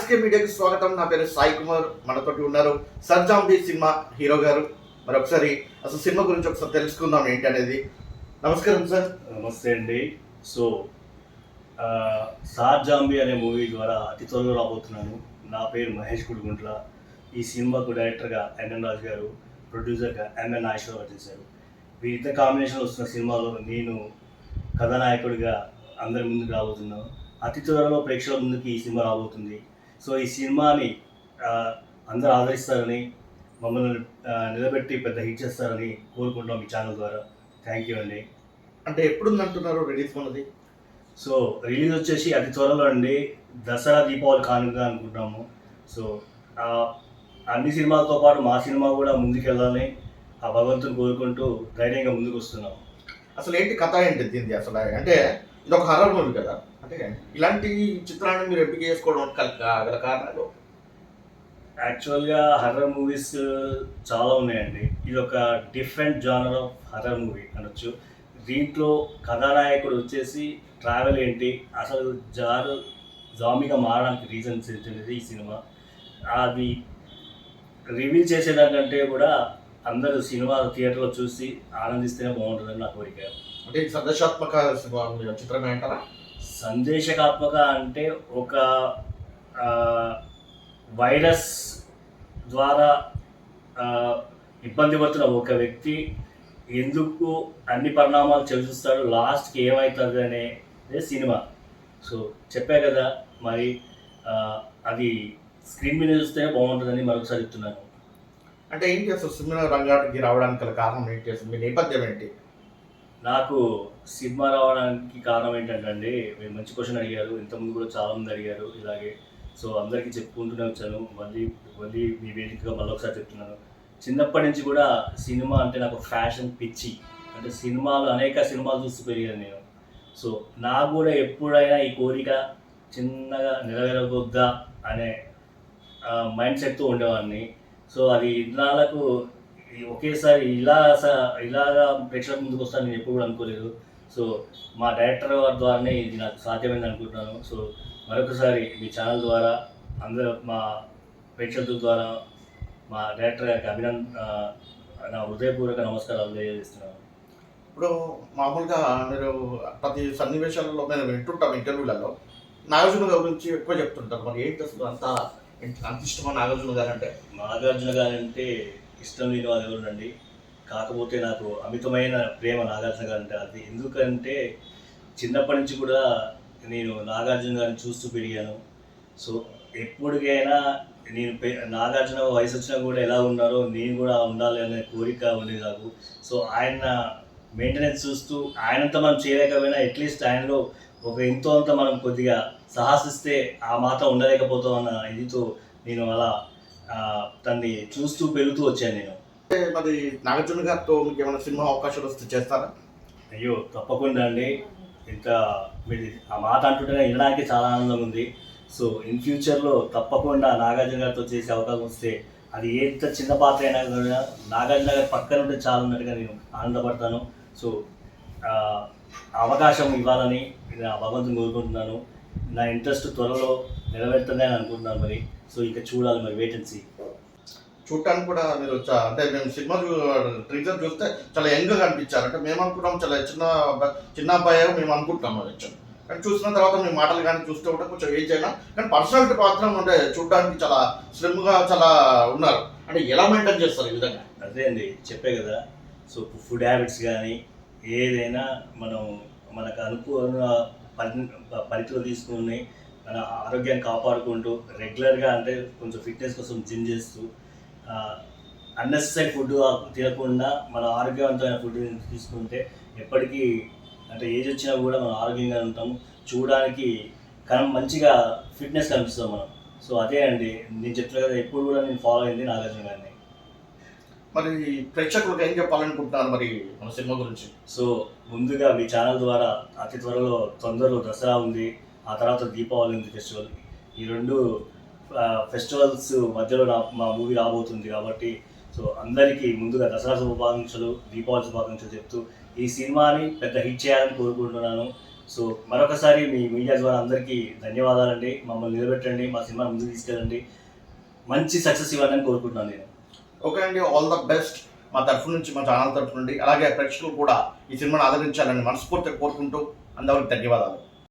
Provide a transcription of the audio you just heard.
RSK మీడియాకి స్వాగతం. నా పేరు సాయి కుమార్. మనతోటి ఉన్నారు సర్జాంబీ సినిమా హీరో గారు. మరి ఒకసారి అసలు సినిమా గురించి ఒకసారి తెలుసుకుందాం ఏంటి అనేది. నమస్కారం సార్. నమస్తే అండి. సో సార్ జాంబీ అనే మూవీ ద్వారా అతి త్వరలో రాబోతున్నాను. నా పేరు మహేష్ కుడుగుంట్ల. ఈ సినిమాకు డైరెక్టర్గా ఎన్ఎన్ రాజు గారు, ప్రొడ్యూసర్గా ఎంఎన్ నాగేశ్వరరావు చేశారు. వీరిద్దరు కాంబినేషన్ వస్తున్న సినిమాలో నేను కథానాయకుడిగా అందరి ముందుకు రాబోతున్నాను. అతి త్వరలో ప్రేక్షకుల ముందుకి ఈ సినిమా రాబోతుంది. సో ఈ సినిమాని అందరూ ఆదరిస్తారని, మమ్మల్ని నిలబెట్టి పెద్ద హిట్ చేస్తారని కోరుకుంటున్నాం మీ ఛానల్ ద్వారా. థ్యాంక్ యూ అండి. అంటే ఎప్పుడు అంటున్నారు రిలీజ్ ఉన్నది? సో రిలీజ్ వచ్చేసి అతి త్వరలో అండి. దసరా దీపావళి కానుక అనుకుంటున్నాము. సో అన్ని సినిమాలతో పాటు మా సినిమా కూడా ముందుకెళ్ళాలని ఆ భగవంతుని కోరుకుంటూ ధైర్యంగా ముందుకు వస్తున్నాం. అసలు ఏంటి కథ ఏంటి దీనిది? అసలు అంటే ఇది ఒక హర్రర్ మూవీ కదా, అంటే ఇలాంటి చిత్రాన్ని మీరు ఎంపిక చేసుకోవడం గల కారణాలు? యాక్చువల్గా హర్రర్ మూవీస్ చాలా ఉన్నాయండి. ఇది ఒక different genre of horror movie అనొచ్చు. దీంట్లో కథానాయకుడు వచ్చేసి ట్రావెల్ ఏంటి, అసలు జాంబీగా మారడానికి రీజన్స్ ఏంటనేది ఈ సినిమా. అది రివీల్ చేసేదానికంటే కూడా అందరూ సినిమా థియేటర్లో చూసి ఆనందిస్తేనే బాగుంటుందని నా కోరిక. అంటే సందేశాత్మక చిత్రమే అంటారా? సందేశకాత్మక అంటే ఒక వైరస్ ద్వారా ఇబ్బంది పడుతున్న ఒక వ్యక్తి ఎందుకు అన్ని పరిణామాలు చవిచూస్తాడు, లాస్ట్కి ఏమవుతుంది అనేది సినిమా. సో చెప్పా కదా, మరి అది స్క్రీన్ మీద చూస్తేనే బాగుంటుందని మరొకసారి చెప్తున్నాను. అంటే ఏంటి అసలు సినిమా రంగానికి రావడానికి గల కారణం ఏంటి? అసలు మీ నేపథ్యం ఏంటి? నాకు సినిమా రావడానికి కారణం ఏంటంటే, మీరు మంచి క్వశ్చన్ అడిగారు. ఇంతకుముందు కూడా చాలామంది అడిగారు ఇలాగే. సో అందరికీ చెప్పుకుంటూనే వచ్చాను. మళ్ళీ మీ వేదికగా మళ్ళీ ఒకసారి చెప్తున్నాను. చిన్నప్పటి నుంచి కూడా సినిమా అంటే నాకు ఫ్యాషన్ పిచ్చి. అంటే అనేక సినిమాలు చూస్తూ పెరిగాను నేను. సో నాకు కూడా ఎప్పుడైనా ఈ కోరిక చిన్నగా నెరవేరబోద్దా అనే మైండ్ సెట్తో ఉండేవాడిని. సో అది ఇన్నాళ్ళకు ఒకేసారి ఇలాగా ప్రేక్షకుల ముందుకు వస్తాను నేను ఎప్పుడు కూడా అనుకోలేదు. సో మా డైరెక్టర్ వారి ద్వారానే ఇది నాకు సాధ్యమైంది అనుకుంటున్నాను. సో మరొకసారి మీ ఛానల్ ద్వారా అందరూ మా ప్రేక్షకుల ద్వారా మా డైరెక్టర్ గారికి నా హృదయపూర్వక నమస్కారాలు తెలియజేస్తున్నాను. ఇప్పుడు మామూలుగా మీరు ప్రతి సన్నివేశాలలో మేము వింటుంటాం ఇంటర్వ్యూలలో నాగార్జున గురించి ఎక్కువ చెప్తుంటారు. మరి ఏంటి అసలు అంత ఇష్టమా నాగార్జున గారు అంటే? నాగార్జున గారు అంటే ఇష్టం లేని వాళ్ళు ఎవరుండండి. కాకపోతే నాకు అమితమైన ప్రేమ నాగార్జున గారు అంటే. అది ఎందుకంటే చిన్నప్పటి నుంచి కూడా నేను నాగార్జున గారిని చూస్తూ పెరిగాను. సో ఎప్పటికైనా నేను నాగార్జున వయసు వచ్చినా కూడా ఎలా ఉన్నారో నేను కూడా ఉండాలి అనే కోరిక ఉండేది నాకు. సో ఆయన మెయింటెనెన్స్ చూస్తూ ఆయనంతా మనం చేయలేకపోయినా అట్లీస్ట్ ఆయనలో ఒక ఎంతో అంత మనం కొద్దిగా సాహసిస్తే ఆ మాత్రం ఉండలేకపోతాం అన్న ఇదితో నేను అలా తన్ని చూస్తూ పెరుగుతూ వచ్చాను నేను. మరి నాగార్జున గారితో మీకు ఏమైనా సినిమా అవకాశాలు వస్తే చేస్తారా? అయ్యో తప్పకుండా అండి. ఇంకా మీరు ఆ మాట అంటుంటేనే వినడానికి చాలా ఆనందంగా ఉంది. సో ఇన్ ఫ్యూచర్లో తప్పకుండా నాగార్జున గారితో చేసే అవకాశం వస్తే అది ఎంత చిన్న పాత్ర అయినా కూడా నాగార్జున గారి పక్కన ఉంటే చాలా ఉన్నట్టుగా నేను ఆనందపడతాను. సో అవకాశం ఇవ్వాలని భగవంతుని కోరుకుంటున్నాను. నా ఇంట్రెస్ట్ త్వరలో నెరవేరుతుంది అని అనుకుంటున్నాను. మరి సో ఇక చూడాలి, మరి వెయిట్ అండ్ సీ. చూడటానికి కూడా మీరు అంటే మేము సినిమా ట్రీజర్ చూస్తే చాలా యంగ్గా కనిపించారు. అంటే మేము అనుకుంటాం చాలా చిన్న అబ్బాయి మేము అనుకుంటాం అది. కానీ చూసిన తర్వాత మీ మాటలు కానీ చూస్తే కూడా కొంచెం ఏజ్ అయినా కానీ పర్సనాలిటీ మాత్రం అంటే చూడడానికి చాలా స్లిమ్గా చాలా ఉన్నారు. అంటే ఎలా మెయింటైన్ చేస్తారు ఈ విధంగా? అదే అండి చెప్పే కదా. సో ఫుడ్ హ్యాబిట్స్ కానీ ఏదైనా మనకు అనుకున్న పరిధిలో తీసుకుని మన ఆరోగ్యాన్ని కాపాడుకుంటూ రెగ్యులర్గా అంటే కొంచెం ఫిట్నెస్ కోసం జిమ్ చేస్తూ అన్నెసరీ ఫుడ్ తినకుండా మన ఆరోగ్యవంతమైన ఫుడ్ తీసుకుంటే ఎప్పటికీ అంటే ఏజ్ వచ్చినా కూడా మనం ఆరోగ్యంగా ఉంటాము. చూడడానికి మంచిగా ఫిట్నెస్ కనిపిస్తాం మనం. సో అదే అండి నేను చెప్తున్నా కదా, ఎప్పుడు కూడా నేను ఫాలో అయింది నాగార్జున గారిని. మరి ప్రేక్షకులకు ఏం చెప్పాలనుకుంటున్నాను మరి మన సినిమా గురించి? సో ముందుగా మీ ఛానల్ ద్వారా అతి తొందరలో దసరా ఉంది, ఆ తర్వాత దీపావళి ఉంది ఫెస్టివల్. ఈ రెండు ఫెస్టివల్స్ మధ్యలో మా మూవీ రాబోతుంది కాబట్టి సో అందరికీ ముందుగా దసరా శుభాకాంక్షలు, దీపావళి శుభాకాంక్షలు చెప్తూ ఈ సినిమాని పెద్ద హిట్ చేయాలని కోరుకుంటున్నాను. సో మరొకసారి మీ మీడియా ద్వారా అందరికీ ధన్యవాదాలండి. మమ్మల్ని నిలబెట్టండి, మా సినిమా ముందుకు తీసుకెళ్ళండి, మంచి సక్సెస్ ఇవ్వాలని కోరుకుంటున్నాను నేను. ఓకే అండి, ఆల్ ద బెస్ట్ మా తరఫు నుంచి, మా ఛానల్ తరఫు నుండి. అలాగే ప్రేక్షకులు కూడా ఈ సినిమాను ఆదరించాలని మనస్ఫూర్తిగా కోరుకుంటూ అందరికి ధన్యవాదాలు.